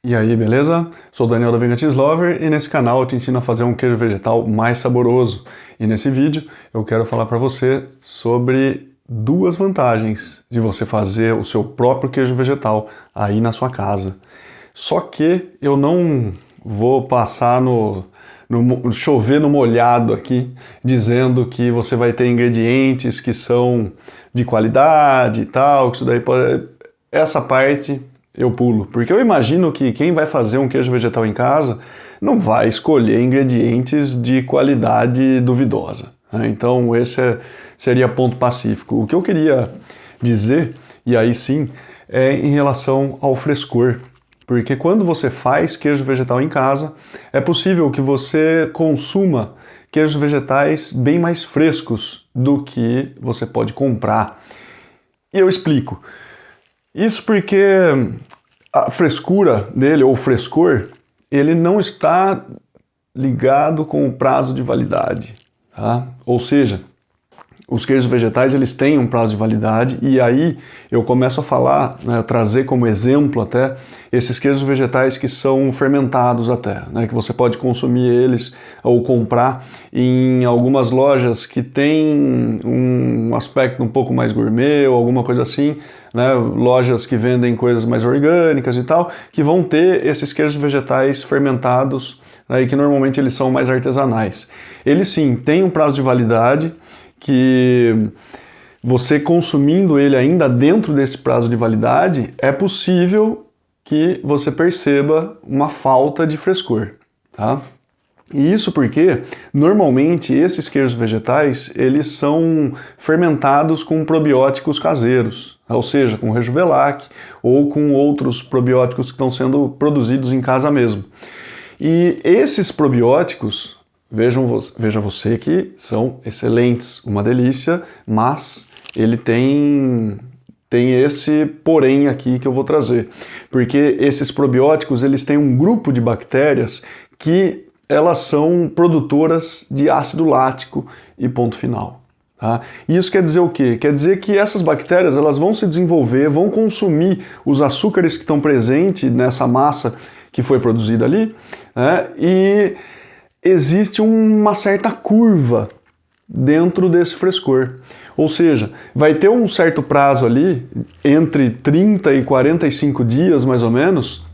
E aí, beleza? Sou o Daniel da Vegan Lover e nesse canal eu te ensino a fazer um queijo vegetal mais saboroso. E nesse vídeo eu quero falar para você sobre duas vantagens de você fazer o seu próprio queijo vegetal aí na sua casa. Só que eu não vou passar no chover no molhado aqui, dizendo que você vai ter ingredientes que são de qualidade e tal, que isso daí pode... Essa parte eu pulo, porque eu imagino que quem vai fazer um queijo vegetal em casa não vai escolher ingredientes de qualidade duvidosa, né? Então seria ponto pacífico. O que eu queria dizer, e aí sim, é em relação ao frescor. Porque quando você faz queijo vegetal em casa, é possível que você consuma queijos vegetais bem mais frescos do que você pode comprar. E eu explico. Isso porque a frescura dele, ou o frescor, ele não está ligado com o prazo de validade, tá? Ou seja, os queijos vegetais eles têm um prazo de validade e aí eu começo a falar, né, trazer como exemplo até esses queijos vegetais que são fermentados até, né, que você pode consumir eles ou comprar em algumas lojas que tem um aspecto um pouco mais gourmet ou alguma coisa assim, né, lojas que vendem coisas mais orgânicas e tal, que vão ter esses queijos vegetais fermentados, né, e que normalmente eles são mais artesanais. Eles sim têm um prazo de validade que você consumindo ele ainda dentro desse prazo de validade, é possível que você perceba uma falta de frescor, tá? E isso porque, normalmente, esses queijos vegetais, eles são fermentados com probióticos caseiros, ou seja, com Rejuvelac ou com outros probióticos que estão sendo produzidos em casa mesmo. E esses probióticos, veja você que são excelentes, uma delícia, mas ele tem esse porém aqui que eu vou trazer, porque esses probióticos eles têm um grupo de bactérias que elas são produtoras de ácido lático e ponto final. Tá? E isso quer dizer o quê? Quer dizer que essas bactérias elas vão se desenvolver, vão consumir os açúcares que estão presentes nessa massa que foi produzida ali, né? E existe uma certa curva dentro desse frescor. Ou seja, vai ter um certo prazo ali, entre 30 e 45 dias mais ou menos,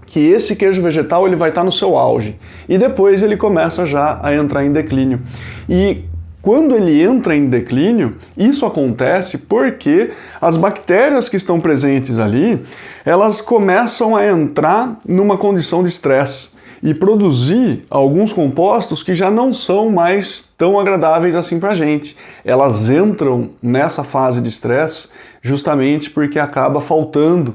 que esse queijo vegetal ele vai estar no seu auge. E depois ele começa já a entrar em declínio. E quando ele entra em declínio, isso acontece porque as bactérias que estão presentes ali, elas começam a entrar numa condição de estresse e produzir alguns compostos que já não são mais tão agradáveis assim para a gente. Elas entram nessa fase de estresse justamente porque acaba faltando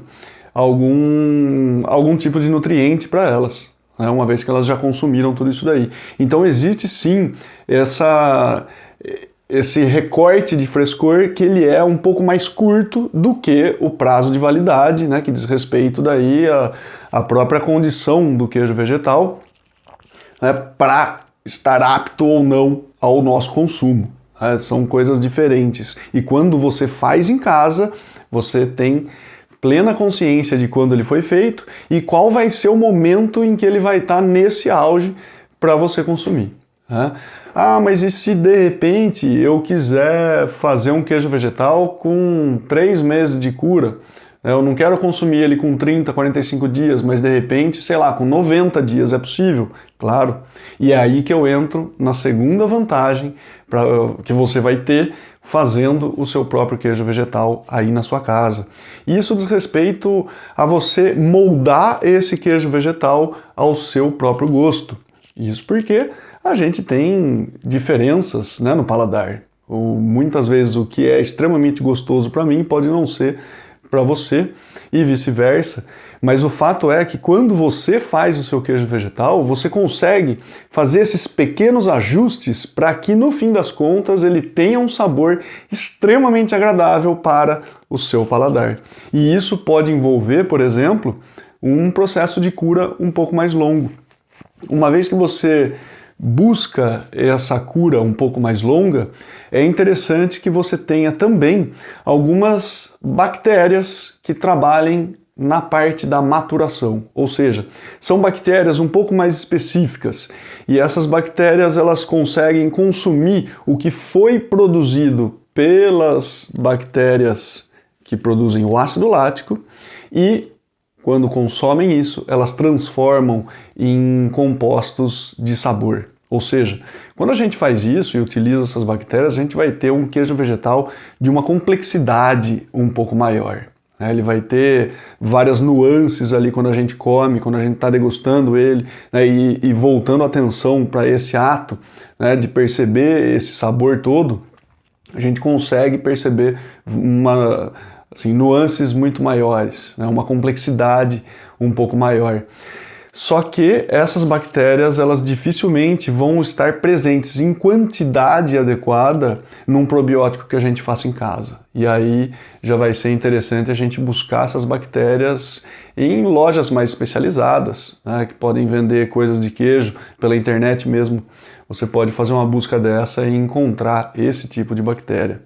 algum tipo de nutriente para elas, né, uma vez que elas já consumiram tudo isso daí. Então existe sim esse recorte de frescor que ele é um pouco mais curto do que o prazo de validade, né, que diz respeito daí à própria condição do queijo vegetal, né, para estar apto ou não ao nosso consumo. Né, são coisas diferentes. E quando você faz em casa, você tem plena consciência de quando ele foi feito e qual vai ser o momento em que ele vai estar nesse auge para você consumir. Né? Ah, mas e se de repente eu quiser fazer um queijo vegetal com 3 meses de cura? Eu não quero consumir ele com 30, 45 dias, mas de repente, sei lá, com 90 dias é possível? Claro. E é aí que eu entro na segunda vantagem que você vai ter fazendo o seu próprio queijo vegetal aí na sua casa. Isso diz respeito a você moldar esse queijo vegetal ao seu próprio gosto. Isso porque a gente tem diferenças, né, no paladar. Muitas vezes o que é extremamente gostoso para mim pode não ser para você e vice-versa, mas o fato é que quando você faz o seu queijo vegetal, você consegue fazer esses pequenos ajustes para que no fim das contas ele tenha um sabor extremamente agradável para o seu paladar. E isso pode envolver, por exemplo, um processo de cura um pouco mais longo. Uma vez que você busca essa cura um pouco mais longa, é interessante que você tenha também algumas bactérias que trabalhem na parte da maturação, ou seja, são bactérias um pouco mais específicas e essas bactérias elas conseguem consumir o que foi produzido pelas bactérias que produzem o ácido lático e quando consomem isso, elas transformam em compostos de sabor. Ou seja, quando a gente faz isso e utiliza essas bactérias, a gente vai ter um queijo vegetal de uma complexidade um pouco maior. Ele vai ter várias nuances ali quando a gente come, quando a gente está degustando ele, né, e voltando a atenção para esse ato, né, de perceber esse sabor todo, a gente consegue perceber nuances muito maiores, né, uma complexidade um pouco maior. Só que essas bactérias, elas dificilmente vão estar presentes em quantidade adequada num probiótico que a gente faça em casa. E aí já vai ser interessante a gente buscar essas bactérias em lojas mais especializadas, né, que podem vender coisas de queijo pela internet mesmo. Você pode fazer uma busca dessa e encontrar esse tipo de bactéria.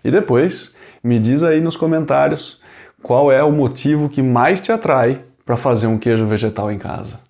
E depois, me diz aí nos comentários qual é o motivo que mais te atrai para fazer um queijo vegetal em casa.